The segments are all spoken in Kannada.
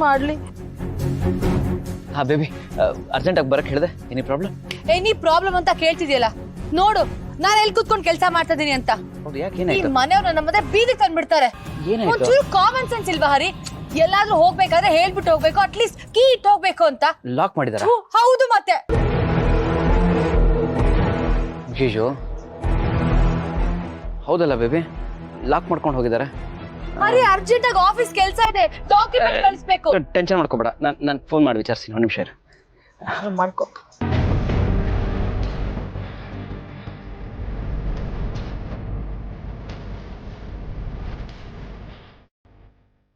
ಮಾಡ್ಲಿ? ಹಾ ಬೇಬಿ, ಅರ್ಜೆಂಟಾಗಿ ಬರಕ್ಕೆ ಹೇಳಿದೆ. ಎನಿ ಪ್ರಾಬ್ಲಮ್ ಅಂತ ಕೇಳ್ತಿದ್ಯಲ್ಲ, ನೋಡು ನಾನು ಎಲ್ಲಿ ಕುತ್ಕೊಂಡು ಕೆಲಸ ಮಾಡ್ತಾ ಇದೀನಿ ಅಂತ. ಈ ಮನೆಯವ್ರು ನಮ್ಮ ಮನೆ ಬೀದಿಗೆ ತಂದ್ಬಿಡ್ತಾರೆ. ಒಂಚೂರು ಕಾಮನ್ ಸೆನ್ಸ್ ಇಲ್ವಾ ಹರಿ? ಎಲ್ಲಾದ್ರೂ ಹೋಗ್ಬೇಕಾದ್ರೆ ಹೇಳ್ಬಿಟ್ಟು ಹೋಗ್ಬೇಕು, ಅಟ್ಲೀಸ್ಟ್ ಕೀ ಇಟ್ಟು ಹೋಗ್ಬೇಕು ಅಂತ. ಲಾಕ್ ಮಾಡಿದಾರ? ಹೌದು ಮತ್ತೆ. ಅಯ್ಯೋ ಹೌದಲ್ಲ ಬೇಬಿ, ಲಾಕ್ ಮಾಡ್ಕೊಂಡು ಹೋಗಿದ್ದಾರೆ. ಹರಿ ಅರ್ಜೆಂಟ್ ಆಗಿ ಆಫೀಸ್ ಕೆಲಸ ಇದೆ, ಡಾಕ್ಯುಮೆಂಟ್ ಕಳಿಸ್ಬೇಕು. ಟೆನ್ಷನ್ ಮಾಡ್ಕೋಬೇಡ, ನಾನು ಫೋನ್ ಮಾಡಿ ವಿಚಾರಿಸ್ತೀನಿ. ಒಂದು ನಿಮಿಷ ಮಾಡ್ಕೊ.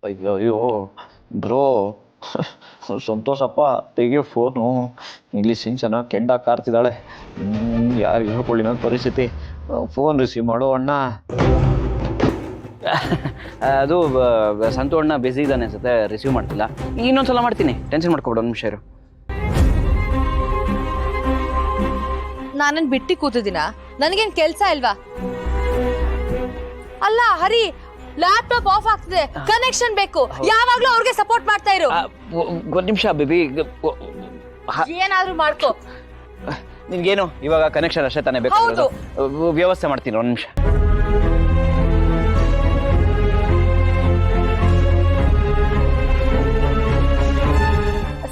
ಅಯ್ಯೋ ಬ್ರೋ, ಸಂತೋಷಪ್ಪ, ತೆಗಿಯೋ ಫೋನು. ಇಂಗ್ಲೀಷ್ ಚೆನ್ನಾಗಿ ಕೆಂಡ ಕಾರ್ತಿದ್ದಾಳೆ. ಯಾರಿಗೆ ಹೇಳ್ಕೊಳ್ಳಿ ನನ್ನ ಪರಿಸ್ಥಿತಿ. ಫೋನ್ ರಿಸೀವ್ ಮಾಡೋ ಅಣ್ಣ. ಅದು ಸಂತು ಅಣ್ಣ ಬಿಸಿ ಇದ್ದಾನೆ ಅನ್ಸುತ್ತೆ, ರಿಸೀವ್ ಮಾಡ್ತಿಲ್ಲ. ಇನ್ನೊಂದ್ಸಲ ಮಾಡ್ತೀನಿ, ಟೆನ್ಷನ್ ಮಾಡ್ಕೊಬೇಡ. ಒಂದು ನಿಮಿಷ ಇರು. ನಾನೇನ್ ಬಿಟ್ಟಿ ಕೂತಿದ್ದೀನ? ನನಗೇನ್ ಕೆಲ್ಸ ಇಲ್ವಾ? ಅಲ್ಲ ಹರಿ, ಲ್ಯಾಪ್ಟಾಪ್ ಆಫ್ ಆಗ್ತಿದೆ, ಕನೆಕ್ಷನ್ ಬೇಕು. ಯಾವಾಗ್ಲೂ ಅವ್ರಿಗೆ ಸಪೋರ್ಟ್ ಮಾಡ್ತಾ ಇರು. ಒಂದು ನಿಮಿಷ ಬೇಬಿ, ಏನಾದ್ರೂ ಮಾಡ್ಕೋ. ನಿನ್ಗೇನು ಇವಾಗ ಕನೆಕ್ಷನ್ ಅಷ್ಟೇ ತಾನೇ ಬೇಕು? ವ್ಯವಸ್ಥೆ ಮಾಡ್ತೀನಿ. ಒಂದು ನಿಮಿಷ.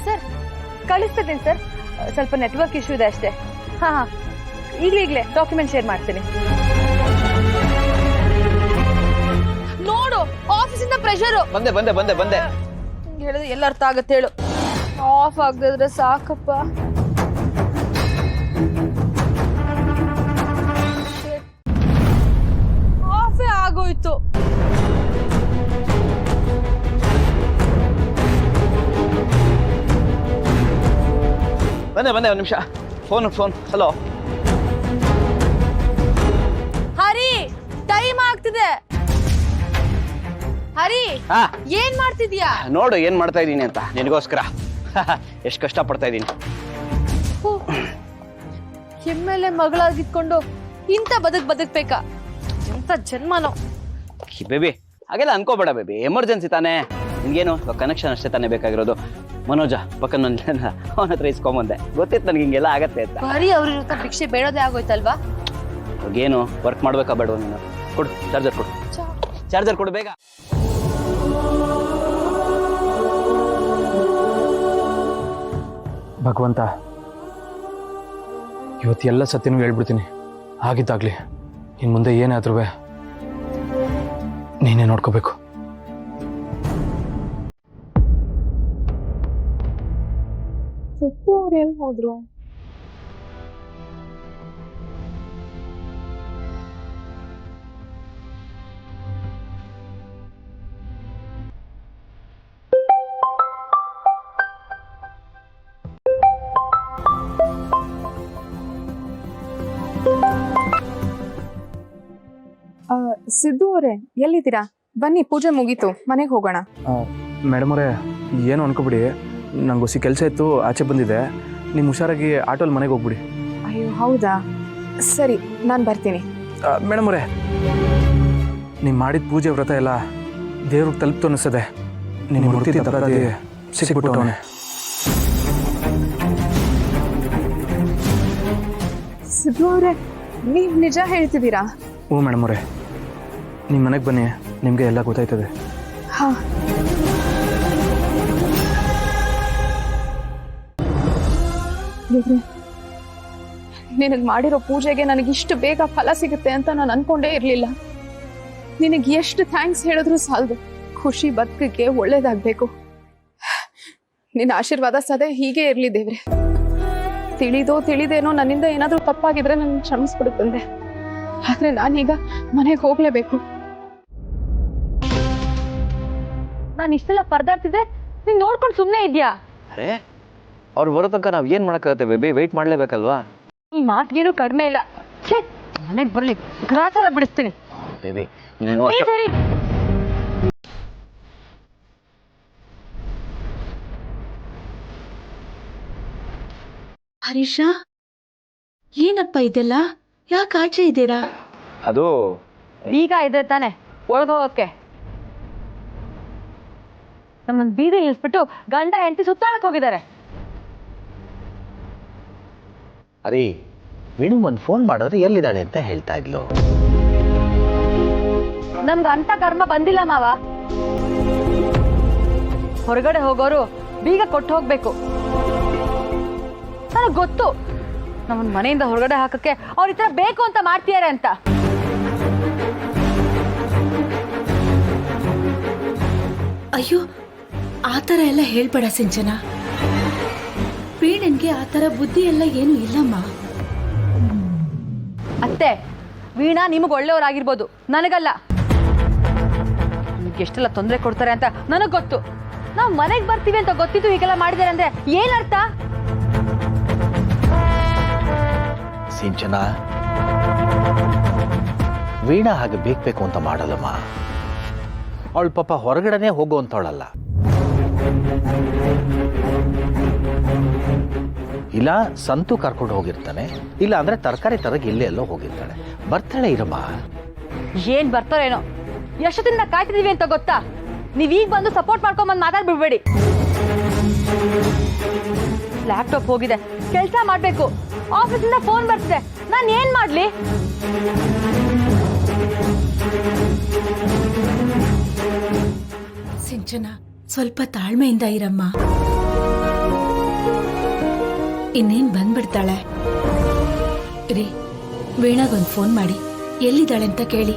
ಸರ್ ಕಳಿಸ್ತಿದ್ದೀನಿ ಸರ್, ಸ್ವಲ್ಪ ನೆಟ್ವರ್ಕ್ ಇಶ್ಯೂ ಇದೆ ಅಷ್ಟೇ. ಹಾ ಈಗ್ಲೇ ಡಾಕ್ಯುಮೆಂಟ್ ಶೇರ್ ಮಾಡ್ತೀನಿ. ನೋಡು, ಆಫೀಸಿಂದ ಪ್ರೆಷರ್. ಬಂದೆ ಬಂದೆ ಬಂದೆ ಬಂದೆ ಹೇಳಿದ್ರೆ ಎಲ್ಲ ಅರ್ಥ ಆಗತ್ತೆ ಹೇಳು. ಆಫ್ ಆಗದಿದ್ರೆ ಸಾಕಪ್ಪ. ಆಫೇ ಆಗೋಯ್ತು. ಬಂದೆ ಬಂದೆ, ಒಂದು ನಿಮಿಷ. ಫೋನ್. ಹಲೋ ಹರಿ, ಟೈಮ್ ಆಗ್ತಿದೆ. ಹರಿ, ಏನ್ ಮಾಡ್ತಿದ್ಯಾ? ನೋಡು ಏನ್ ಮಾಡ್ತಾ ಇದ್ದೀನಿ ಅಂತ ನಿನಗೋಸ್ಕರ. ಎಷ್ಟು ಕಷ್ಟ ಪಡ್ತಾ ಇದ್ದೀನಿ. ಕೆಮ್ಮೆಲೆ ಮಗಳಾಗಿತ್ಕೊಂಡು ಇಂಥ ಬದುಕ್ಬೇಕಾ? ಎಂತ ಜನ್ಮನೋ. ಬೇಬಿ ಹಾಗೆಲ್ಲ ಅನ್ಕೋಬೇಡ ಬೇಬಿ, ಎಮರ್ಜೆನ್ಸಿ ತಾನೇ. ನಿನ್ಗೇನು ಕನೆಕ್ಷನ್ ಅಷ್ಟೇ ತಾನೇ ಬೇಕಾಗಿರೋದು. ಮನೋಜ ಪಕ್ಕನ ಅವನ ಹತ್ರ ಇಸ್ಕೊಂಬಂದೆ. ಗೊತ್ತಿತ್ತು ನನಗೆ ಹಿಂಗೆಲ್ಲ ಆಗತ್ತೆ ಅಂತ. ಬರೀ ಅವ್ರ ಭಿಕ್ಷೆ ಬೇಡೋದೇ ಆಗೋಯ್ತಲ್ವಾ? ಏನು ವರ್ಕ್ ಮಾಡ್ಬೇಕಾ ಬೇಡ? ನೀನು ಕೊಡು, ಚಾರ್ಜರ್ ಕೊಡು ಬೇಗ. ಭಗವಂತ, ಇವತ್ತೆಲ್ಲ ಸತ್ಯನೂ ಹೇಳ್ಬಿಡ್ತೀನಿ. ಆಗಿದ್ದಾಗ್ಲಿ, ಇನ್ನು ಮುಂದೆ ಏನಾದ್ರೂ ನೀನೇ ನೋಡ್ಕೋಬೇಕು. ಅವ್ರು ಎಲ್ಲಿ ಹೋದ್ರು? ಸಿದ್ದು ಅವರೇ, ಎಲ್ಲಿದ್ದೀರಾ? ಬನ್ನಿ, ಪೂಜೆ ಮುಗೀತು, ಮನೆಗೆ ಹೋಗೋಣ. ಮೇಡಮ್ ಅವರೇ, ಏನು ಅನ್ಕೋಬಿಡಿ, ನಂಗೆ ಹೊಸ ಕೆಲಸ ಇತ್ತು, ಆಚೆ ಬಂದಿದೆ. ನಿಮ್ಮ ಹುಷಾರಾಗಿ ಆಟೋಲ್ಲಿ ಮನೆಗೆ ಹೋಗ್ಬಿಡಿ. ಅಯ್ಯೋ ಹೌದಾ, ಸರಿ, ನಾನು ಬರ್ತೀನಿ. ಮೇಡಮ್ ಅವರೇ, ನೀವು ಮಾಡಿದ ಪೂಜೆ ವ್ರತ ಎಲ್ಲ ದೇವ್ರಿಗೆ ತಲುಪ್ತು ಅನ್ನಿಸ್ತದೆ. ನಿಮ್ಮ ಹುಡುಕಿ ಅಪರಾಧಿ ಸಿಕ್ಬಿಟ್ಟವನೆ. ಸಿದ್ದು ಅವರೇ, ನೀವು ನಿಜ ಹೇಳ್ತಿದ್ದೀರಾ? ಹ್ಞೂ ಮೇಡಮ್ ಅವರೇ, ನಿಮ್ಮ ಮನೆಗೆ ಬನ್ನಿ, ನಿಮಗೆ ಎಲ್ಲ ಗೊತ್ತಾಯ್ತದೆ. ಹಾಂ. ನಿನಗೆ ಮಾಡಿರೋ ಪೂಜೆಗೆ ನನಗಿಷ್ಟು ಬೇಗ ಫಲ ಸಿಗುತ್ತೆ ಅಂತ ನಾನು ಅನ್ಕೊಂಡೇ ಇರಲಿಲ್ಲ. ನಿನಗೆ ಎಷ್ಟು ಥ್ಯಾಂಕ್ಸ್ ಹೇಳಿದ್ರು ಸಾಲದು. ಖುಷಿ ಬದುಕಿಗೆ ಒಳ್ಳೇದಾಗಬೇಕು. ನಿನ್ನ ಆಶೀರ್ವಾದ ಸದೇ ಹೀಗೆ ಇರಲಿ ದೇವ್ರೆ. ತಿಳಿದೇನೋ ನನ್ನಿಂದ ಏನಾದರೂ ತಪ್ಪಾಗಿದ್ರೆ ನನ್ನ ಕ್ಷಮಿಸ್ಬಿಡು ತಂದೆ. ಆದ್ರೆ ನಾನೀಗ ಮನೆಗೆ ಹೋಗ್ಲೇಬೇಕು. ನಾನು ಇಷ್ಟೆಲ್ಲ ಪರದಾಡ್ತಿದ್ದೆ, ನೀನ್ ನೋಡ್ಕೊಂಡು ಸುಮ್ಮನೆ ಇದ್ಯಾ? ಅರೆ, ಅವ್ರು ಬರೋ ತನಕ ನಾವು ಏನು ಮಾಡೋಕ್ಕಾಗತ್ತೆ ಬೇಬಿ? ವೆಯ್ಟ್ ಮಾಡಲೇಬೇಕಲ್ವಾ? ಈ ಮಾತಿಗೇನು ಕಡಿಮೆ ಇಲ್ಲ. ಮನೆಗೆ ಬರ್ಲಿ, ಗ್ರಾಚಾರ ಬಿಡಿಸ್ತೀನಿ ಬೇಬಿ. ಸರಿ. ಹರೀಶ, ಏನಪ್ಪ ಇದೆಲ್ಲ? ಯಾಕೆ ಆಚೆ ಇದ್ದೀರಾ? ಅದು ಈಗ ಇದೆ ತಾನೆ ಒಳಗೆ ಹೋಗೋಕ್ಕೆ. ನಮ್ಮನ್ನ ಬೀದಿ ನಿಲ್ಸ್ಬಿಟ್ಟು ಗಂಡ ಹೆಂಡತಿ ಸುತ್ತಾಡಕ್ ಹೋಗಿದ್ದಾರೆ. ಅರೆ ವೀಣು ಒಂದು ಫೋನ್ ಮಾಡಿದ್ರೆ ಎಲ್ಲಿದ್ದಾಳೆ ಅಂತ ಹೇಳ್ತಾ ಇದ್ಲು. ನಮ್ಗೆ ಅಂತ ಕರ್ಮ ಬಂದಿಲ್ಲ ಮಾವ. ಹೊರಗಡೆ ಹೋಗೋರು ಬೀಗ ಕೊಟ್ಟು ಹೋಗ್ಬೇಕು. ನನಗ್ ಗೊತ್ತು ನಮ್ಮನ್ ಮನೆಯಿಂದ ಹೊರಗಡೆ ಹಾಕಕ್ಕೆ ಅವ್ರ ಈ ತರ ಬೇಕು ಅಂತ ಮಾಡ್ತಿದ್ದಾರೆ ಅಂತ. ಅಯ್ಯೋ ಆ ಥರ ಎಲ್ಲ ಹೇಳ್ಬೇಡ ಸಿಂಚನ. ವೀಣನ್ಗೆ ಆ ಥರ ಬುದ್ಧಿ ಎಲ್ಲ ಏನು ಇಲ್ಲಮ್ಮ. ಅತ್ತೆ, ವೀಣಾ ನಿಮಗ್ ಒಳ್ಳೆಯವರಾಗಿರ್ಬೋದು, ನನಗಲ್ಲ. ನಿಮ್ಗೆ ಎಷ್ಟೆಲ್ಲ ತೊಂದರೆ ಕೊಡ್ತಾರೆ ಅಂತ ನನಗ್ ಗೊತ್ತು. ನಾವು ಮನೆಗ್ ಬರ್ತೀವಿ ಅಂತ ಗೊತ್ತಿದ್ದು ಹೀಗೆಲ್ಲ ಮಾಡಿದಾರೆ ಅಂದ್ರೆ ಏನರ್ಥ? ಸಿಂಚನ, ವೀಣಾ ಹಾಗೆ ಬೇಕು ಅಂತ ಮಾಡಲ್ಲಮ್ಮ. ಅವಳು ಪಾಪ ಹೊರಗಡೆನೆ ಹೋಗುವಂತವಳಲ್ಲ. ಇಲ್ಲ ಸಂತು ಕರ್ಕೊಂಡು ಹೋಗಿರ್ತಾನೆ, ಇಲ್ಲ ಅಂದ್ರೆ ತರಕಾರಿ ತರಗೆ ಇಲ್ಲೇ ಎಲ್ಲೋ ಹೋಗಿರ್ತಾಳೆ. ಬರ್ತಾಳೆ ಇರಮ್ಮ. ಏನ್ ಬರ್ತಾರೇನೋ, ಎಷ್ಟೊತ್ತಿಂದ ಕಾಯ್ತಿದೀವಿ ಅಂತ ಗೊತ್ತಾ? ನೀವ್ ಈಗ ಬಂದು ಸಪೋರ್ಟ್ ಮಾಡ್ಕೊಂಬಂದು ಮಾತಾಡ್ಬಿಡ್ಬೇಡಿ. ಲ್ಯಾಪ್ಟಾಪ್ ಹೋಗಿದೆ, ಕೆಲಸ ಮಾಡ್ಬೇಕು, ಆಫೀಸಿಂದ ಫೋನ್ ಬರ್ತಿದೆ, ನಾನು ಏನ್ ಮಾಡ್ಲಿ? ಸಿಂಚನ, ಸ್ವಲ್ಪ ತಾಳ್ಮೆಯಿಂದ ಇರಮ್ಮ. ಇನ್ನೇನ್ ಬಂದ್ಬಿಡ್ತಾಳೆ. ರೀ, ವೀಣಾಗೊಂದು ಫೋನ್ ಮಾಡಿ ಎಲ್ಲಿದ್ದಾಳೆ ಅಂತ ಕೇಳಿ.